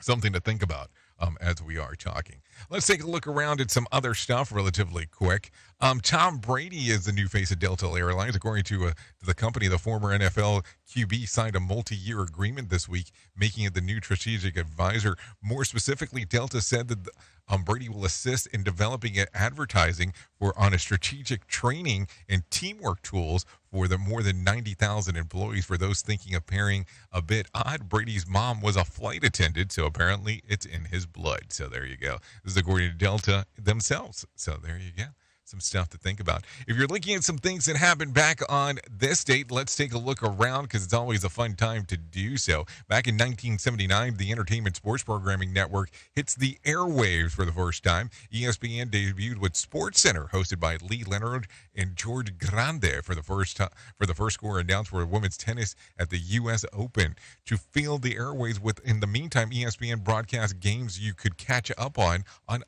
Something to think about as we are talking. Let's take a look around at some other stuff relatively quick. Tom Brady is the new face of Delta Airlines. According to the company, the former NFL QB signed a multi-year agreement this week, making it the new strategic advisor. More specifically, Delta said that Brady will assist in developing advertising on a strategic training and teamwork tools for the more than 90,000 employees. For those thinking of pairing a bit odd, Brady's mom was a flight attendant, so apparently it's in his blood. So there you go. This is according to Delta themselves. So there you go. Some stuff to think about. If you're looking at some things that happened back on this date, let's take a look around because it's always a fun time to do so. Back in 1979, the Entertainment Sports Programming Network hits the airwaves for the first time. ESPN debuted with SportsCenter, hosted by Lee Leonard and George Grande for the first score announced for women's tennis at the U.S. Open. To fill the airwaves in the meantime, ESPN broadcast games you could catch up on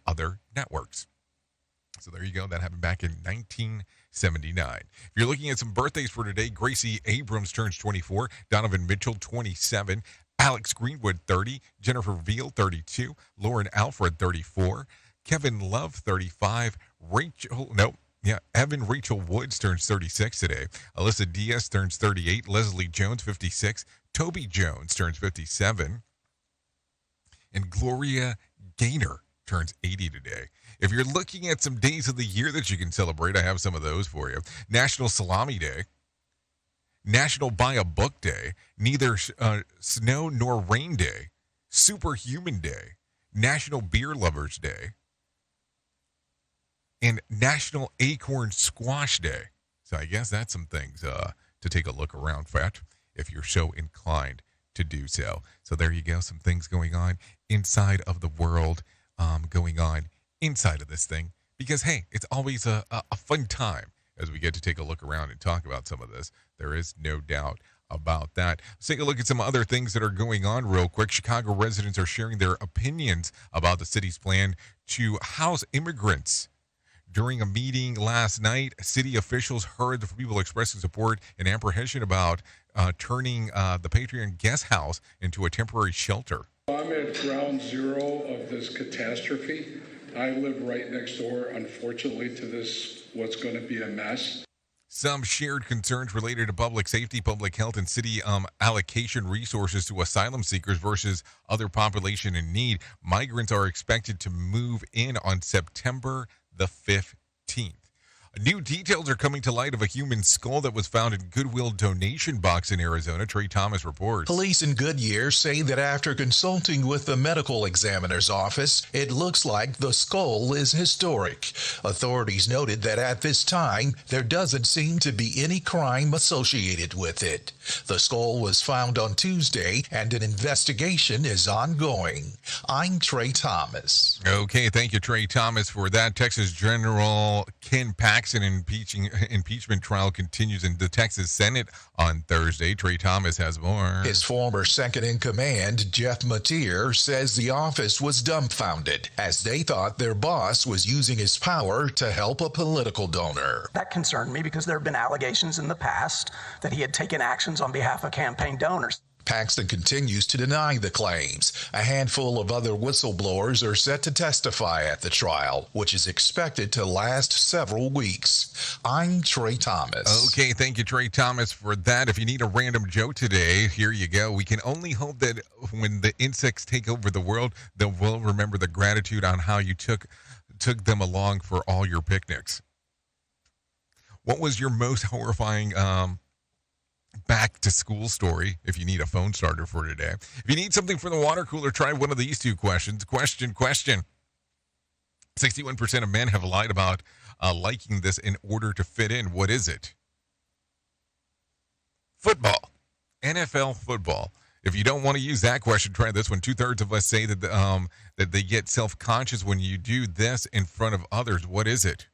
other networks. So there you go. That happened back in 1979. If you're looking at some birthdays for today, Gracie Abrams turns 24, Donovan Mitchell 27, Alex Greenwood 30, Jennifer Veal 32, Lauren Alfred 34, Kevin Love 35, Evan Rachel Woods turns 36 today, Alyssa Diaz turns 38, Leslie Jones 56, Toby Jones turns 57, and Gloria Gaynor turns 80 today. If you're looking at some days of the year that you can celebrate, I have some of those for you. National Salami Day, National Buy a Book Day, neither Snow nor Rain Day, Superhuman Day, National Beer Lovers Day, and National Acorn Squash Day. So I guess that's some things to take a look around at if you're so inclined to do so. So there you go, some things going on inside of the world, going on inside of this thing. Because, hey, it's always a fun time as we get to take a look around and talk about some of this. There is no doubt about that. Let's take a look at some other things that are going on real quick. Chicago residents are sharing their opinions about the city's plan to house immigrants. During a meeting last night, city officials heard the people expressing support and apprehension about turning the Patreon guest house into a temporary shelter. I'm at ground zero of this catastrophe. I live right next door, unfortunately, to this, what's going to be a mess. Some shared concerns related to public safety, public health, and city allocation resources to asylum seekers versus other population in need. Migrants are expected to move in on September the 15th. New details are coming to light of a human skull that was found in Goodwill donation box in Arizona. Trey Thomas reports. Police in Goodyear say that after consulting with the medical examiner's office, it looks like the skull is historic. Authorities noted that at this time, there doesn't seem to be any crime associated with it. The skull was found on Tuesday, and an investigation is ongoing. I'm Trey Thomas. Okay, thank you, Trey Thomas, for that. Texas General Ken Paxton impeachment trial continues in the Texas Senate on Thursday. Trey Thomas has more. His former second-in-command, Jeff Mateer, says the office was dumbfounded as they thought their boss was using his power to help a political donor. That concerned me because there have been allegations in the past that he had taken actions on behalf of campaign donors. Paxton continues to deny the claims. A handful of other whistleblowers are set to testify at the trial, which is expected to last several weeks. I'm Trey Thomas. Okay, thank you, Trey Thomas, for that. If you need a random joke today, here you go. We can only hope that when the insects take over the world, they will remember the gratitude on how you took them along for all your picnics. What was your most horrifying back to school story? If you need a phone starter for today, if you need something for the water cooler, try one of these two questions. Question 61% of men have lied about liking this in order to fit in. What is it? Football. NFL football. If you don't want to use that question, try this one. 2/3 of us say that that they get self-conscious when you do this in front of others. What is it?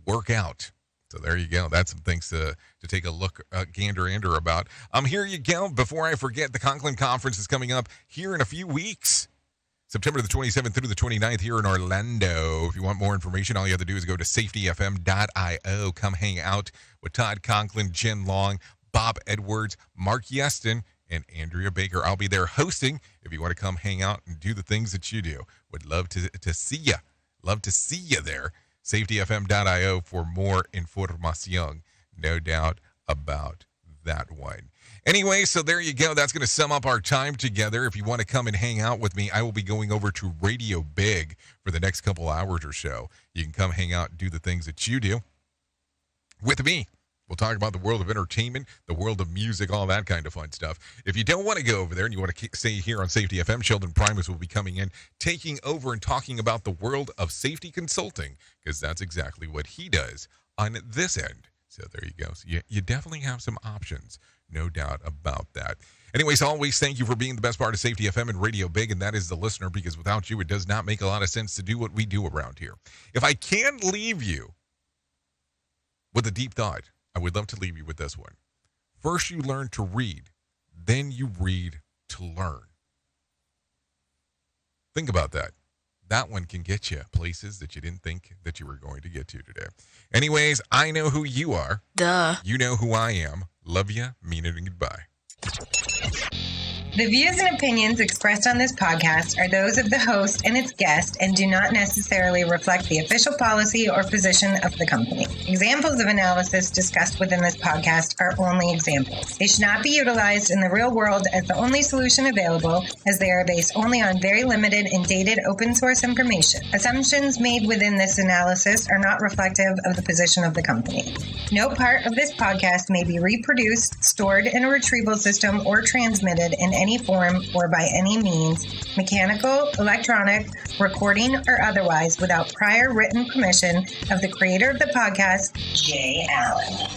Workout. So there you go. That's some things to take a look, gander about. Here you go. Before I forget, the Conklin Conference is coming up here in a few weeks. September the 27th through the 29th here in Orlando. If you want more information, all you have to do is go to safetyfm.io. Come hang out with Todd Conklin, Jen Long, Bob Edwards, Mark Yeston, and Andrea Baker. I'll be there hosting if you want to come hang out and do the things that you do. Would love to see you. Love to see you there. safetyfm.io for more information. No doubt about that one. Anyway, so there you go. That's going to sum up our time together. If you want to come and hang out with me, I will be going over to Radio Big for the next couple hours or so. You can come hang out and do the things that you do with me. We'll talk about the world of entertainment, the world of music, all that kind of fun stuff. If you don't want to go over there and you want to stay here on Safety FM, Sheldon Primus will be coming in, taking over and talking about the world of safety consulting, because that's exactly what he does on this end. So there you go. So you definitely have some options, no doubt about that. Anyways, always thank you for being the best part of Safety FM and Radio Big, and that is the listener, because without you, it does not make a lot of sense to do what we do around here. If I can leave you with a deep thought, I would love to leave you with this one. First, you learn to read. Then you read to learn. Think about that. That one can get you places that you didn't think that you were going to get to today. Anyways, I know who you are. Duh. You know who I am. Love you. Mean it, and goodbye. The views and opinions expressed on this podcast are those of the host and its guest and do not necessarily reflect the official policy or position of the company. Examples of analysis discussed within this podcast are only examples. They should not be utilized in the real world as the only solution available, as they are based only on very limited and dated open source information. Assumptions made within this analysis are not reflective of the position of the company. No part of this podcast may be reproduced, stored in a retrieval system, or transmitted in any form or by any means, mechanical, electronic, recording, or otherwise, without prior written permission of the creator of the podcast, Jay Allen.